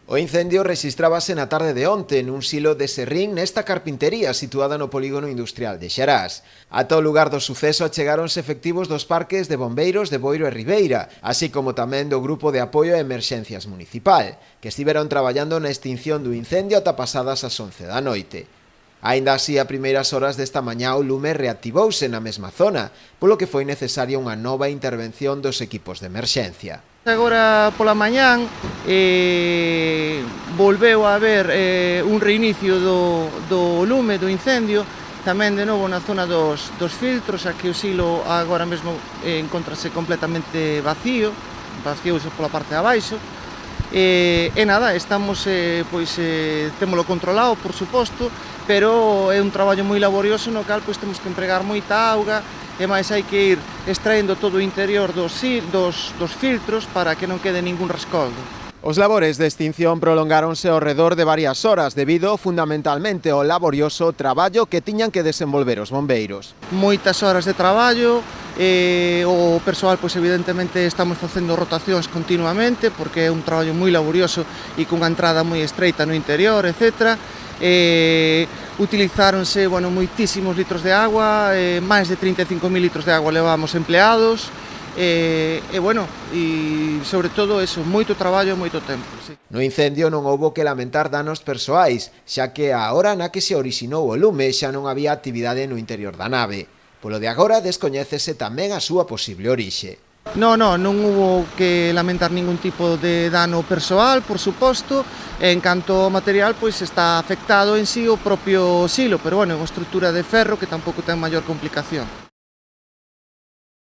O incendio rexistrábase na tarde de onte nun silo de Serrín nesta carpintería situada no polígono industrial de Xarás. Ata o lugar do suceso achegáronse efectivos dos parques de bombeiros de Boiro e Ribeira, así como tamén do Grupo de Apoio a Emerxencias Municipal, que estiveron traballando na extinción do incendio ata pasadas as 11 da noite. Aínda así, a primeiras horas desta mañá o lume reactivouse na mesma zona, polo que foi necesaria unha nova intervención dos equipos de emerxencia. Agora pola mañán volveu a haber un reinicio do lume, do incendio, tamén de novo na zona dos filtros, aquí o silo agora mesmo encontrase completamente vacío, vacíouse pola parte de abaixo, e nada, estamos, témolo controlado, por suposto, pero é un traballo moi laborioso no cal temos que empregar moita auga, e máis hai que ir extraendo todo o interior dos filtros para que non quede ningún rescoldo. Os labores de extinción prolongáronse ao redor de varias horas debido fundamentalmente ao laborioso traballo que tiñan que desenvolver os bombeiros. Moitas horas de traballo, o persoal evidentemente estamos facendo rotacións continuamente porque é un traballo moi laborioso e cunha entrada moi estreita no interior, etc. Utilizáronse moitísimos litros de agua, máis de 35.000 litros de agua levamos empleados, e sobre todo eso, moito traballo e moito tempo. Sí. No incendio non houbo que lamentar danos persoais, xa que a hora na que se orixinou o lume xa non había actividade no interior da nave. Polo de agora descoñécese tamén a súa posible orixe. Non hubo que lamentar ningún tipo de dano persoal, por suposto. En canto ao material, está afectado en sí o propio silo, pero é unha estrutura de ferro que tampouco ten maior complicación.